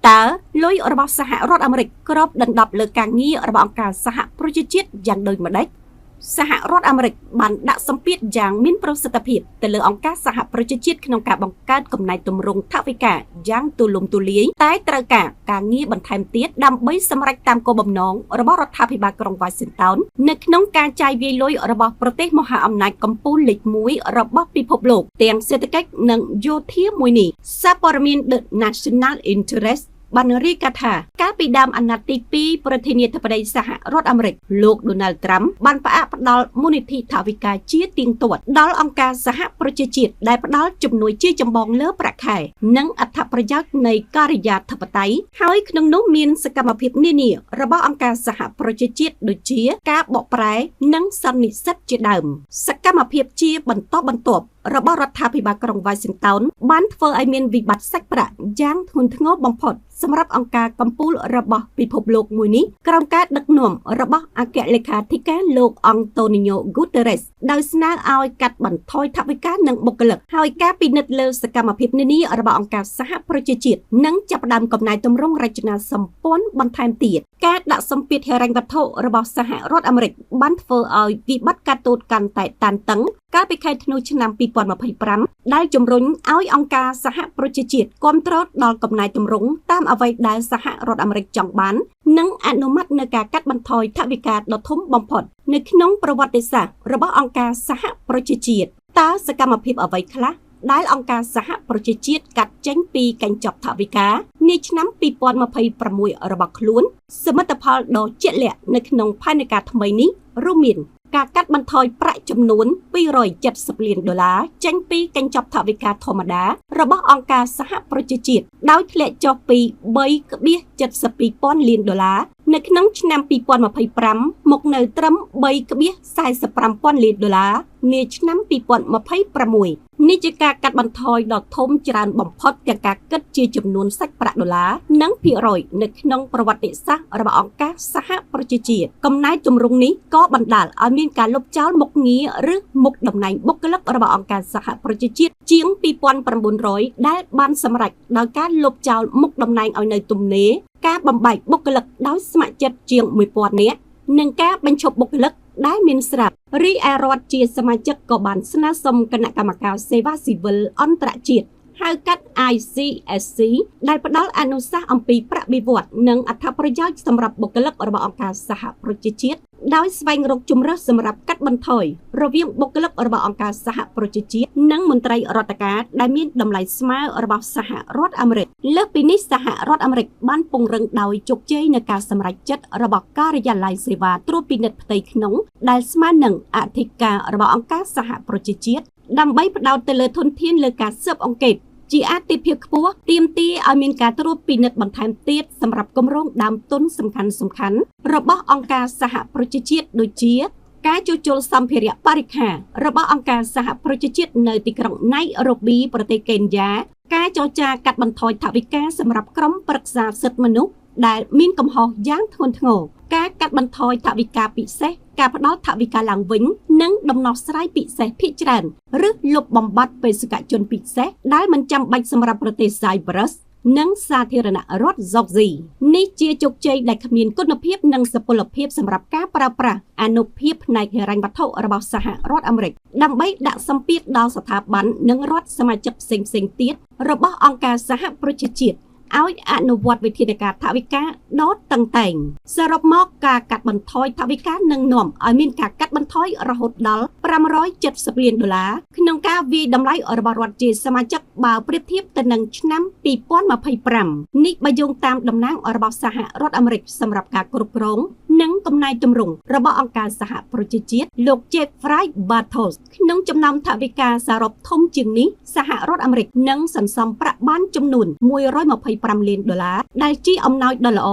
តើលុយរបស់សហរដ្ឋអាមេរិកគ្របដណ្ដប់លើការងាររបស់អង្គការសហប្រជាជាតិយ៉ាងដូចម្តេចសហរដ្ឋអាមេរិកបានដាក់សម្ពាធយ៉ាងមានប្រសិទ្ធភាពទៅលើអង្គការសហប្រជាជាតិក្នុងការបង្កើតកំណែទម្រង់ថវិកាយ៉ាងទូលំទូលាយតែត្រូវការងារបន្ថែមទៀតដើម្បីសម្រេចតាមគោលបំណងរបស់រដ្ឋាភិបាលក្រុង Washington នៅក្នុងការចាយវាយលុយរបស់ប្រទេសមហាអំណាចកំពូលលេខ1របស់ពិភពលោកទាំងសេដ្ឋកិច្ចនិងយោធាមួយនេះសារព័ត៌មាន The National Interest បានរាយការណ៍ថាកាលពីដើមអាណត្តិទី2ប្រធានាធិបតីសហរដ្ឋអាមេរិកលោក Donald Trump បានផ្អាកផ្ដល់មូលនិធិថវិកាជាទៀងទាត់ដល់អង្គការសហប្រជាជាតិដែលផ្ដល់ជំនួយជាចម្បងលើប្រាក់ខែនិងអត្ថប្រយោជន៍នៃការិយាធិបតេយ្យហើយក្នុងនោះមានសកម្មភាពនានារបស់អង្គការសហប្រជាជាតិដូចជាការបកប្រែនិងសន្និសីទជាដើមសកម្មភាពជាបន្តបន្ទាប់របស់រដ្ឋាភិបាលក្រុង Washington បានធ្វើឲ្យមានវិបត្តិសាច់ប្រាក់យ៉ាងធ្ងន់ធ្ងរបំផុតសម្រាប់អង្គការកំពូលរបស់ពិភពលោកមួយនេះក្រោមការដឹកនាំរបស់អគ្គលេខាធិការលោក Antonio Guterres ដោយស្នើឲ្យកាត់បន្ថយថវិកានិងបុគ្គលិកហើយការពិនិត្យលើសកម្មភាពនានារបស់អង្គការសហប្រជាជាតិនិងចាប់ផ្ដើមកំណែទម្រង់រចនាសម្ព័ន្ធបន្ថែមទៀតការដាក់សម្ពាធហិរញ្ញវត្ថុរបស់សហរដ្ឋអាមេរិកបានធ្វើឲ្យវិបត្តិការទូតកាន់តែតានតឹងកាលពីខែធ្នូឆ្នាំ2025ដែលជំរុញឲ្យអង្គការសហប្រជាជាតិគាំទ្រដល់កំណែទម្រង់តាមអ្វីដែលសហរដ្ឋអាមេរិកចង់បាននិងអនុម័តនៅការកាត់បន្ថយថវិកាដ៏ធំបំផុតនៅក្នុងប្រវត្តិសាស្ត្ររបស់អង្គការសហប្រជាជាតិតើសកម្មភាពអ្វីខ្លះដែលអង្គការសហប្រជាជាតិកាត់ចេញពីកញ្ចប់ថវិកានាឆ្នាំ2026របស់ខ្លួនសមិទ្ធផលដ៏ជាក់លាក់នៅក្នុងផែនការថ្មីនេះរួមមានការកាត់បន្ថយប្រាក់ចំនួន$270 លានចេញពីកញ្ចប់ថវិកាធម្មតារបស់អង្គការសហប្រជាជាតិដោយធ្លាក់ចុះពី$3.72 លាននៅក្នុងឆ្នាំ2025មកនៅត្រឹម$3.45 លាននាឆ្នាំ2026នេះជាការកាត់បន្ថយដ៏ធំច្រើនបំផុតទាំងការគិតជាចំនួនសាច់ប្រាក់ដុល្លារនិងភាគរយនៅក្នុងប្រវត្តិសាស្ត្ររបស់អង្គការសហប្រជាជាតិកំណែទម្រង់នេះក៏បណ្ដាលឲ្យមានការលុបចោលមុខងារឬមុខតំណែងបុគ្គលិករបស់អង្គការសហប្រជាជាតិជាង2,900ដែលបានសម្រេចដោយការលុបចោលមុខតំណែងឲ្យនៅទំនេរការបំបែកបុគ្គលិកដោយស្ម័គ្រចិត្តជាង 1,000 នាក់និងការបញ្ឈប់បុគ្គលិកដែលមានស្រាប់រីឯរដ្ឋជាសមាជិកក៏បានស្នើសុំគណៈកម្មការសេវាស៊ីវិលអន្តរជាតិហៅកាត់ ICSC ដែលផ្ដល់អនុសាសន៍អំពីប្រាក់បៀវត្សនិងអត្ថប្រយោជន៍សម្រាប់បុគ្គលិករបស់អង្គការសហប្រជាជាតិដោយស្វែងរកជម្រើសសម្រាប់កាត់បន្ថយរវាងបុគ្គលិករបស់អង្គការសហប្រជាជាតិនិងមន្ត្រីរដ្ឋការដែលមានតម្លៃស្មើរបស់សហរដ្ឋអាមេរិកលើសពីនេះសហរដ្ឋអាមេរិកបានពង្រឹងដោយជោគជ័យនៅការសម្រេចចិត្តរបស់ការិយាល័យសេវាត្រួតពិនិត្យផ្ទៃក្នុងដែលស្មើនឹងអធិការរបស់អង្គការសហប្រជាជាតិដើម្បីផ្ដោតទៅលើធនធានលើការស៊ើបអង្កេតជាអាទិភាពខ្ពស់ទាមទារឲ្យមានការត្រួតពិនិត្យបន្ថែមទៀតសម្រាប់គម្រោងដើមទុនសំខាន់ៗរបស់អង្គការសហប្រជាជាតិដូចជាការជួសជុលសម្ភារៈបរិក្ខាររបស់អង្គការសហប្រជាជាតិនៅទីក្រុងណៃរ៉ូប៊ីប្រទេសកេនយ៉ាការចរចាកាត់បន្ថយថវិកាសម្រាប់ក្រុមប្រឹក្សាសិទ្ធិមនុស្សដែលមានកំហុសយ៉ាងធ្ងន់ធ្ងរការកាត់បន្ថយថវិកាពិសេសការផ្ដល់ថវិកាឡើងវិញនិងដំណោះស្រាយពិសេសភាគច្រើនឬលុបបំបាត់បេសកជនពិសេសដែលមិនចាំបាច់សម្រាប់ប្រទេស Cyprus និងសាធារណរដ្ឋ Georgia នេះជាជោគជ័យដែលគ្មានគុណភាពនិងសុពលភាពសម្រាប់ការប្រើប្រាស់អានុភាពផ្នែកហិរញ្ញវត្ថុរបស់សហរដ្ឋអាមេរិកដើម្បីដាក់សម្ពាធដល់ស្ថាប័ននិងរដ្ឋសមាជិកផ្សេងៗទៀតរបស់អង្គការសហប្រជាជាតិឲ្យអនុវត្តវិធានការថវិកាដ៏តឹងតែងសរុបមកការកាត់បន្ថយថវិកានឹងនាំឲ្យមានការកាត់បន្ថយរហូតដល់$570 លានក្នុងការវាយតម្លៃរបស់រដ្ឋជាសមាជិកបើប្រៀបធៀបទៅនឹងឆ្នាំ2025នេះបើយោងតាមតំណាងរបស់សហរដ្ឋអាមេរិកសម្រាប់ការគ្រប់គ្រងនិងកំណែទម្រង់របស់អង្គការសហប្រជាជាតិលោក Jeffrey Bartos ក្នុងចំណោមថវិកាសរុបធំជាងនេះសហរដ្ឋអាមេរិកនឹងសន្សំប្រាក់បានចំនួន$125 លានដែលជាអំណោយដ៏ល្អ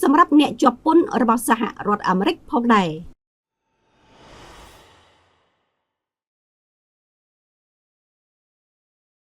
សម្រាប់អ្នកជាប់ពន្ធរបស់សហរដ្ឋអាមេរិកផងដែរ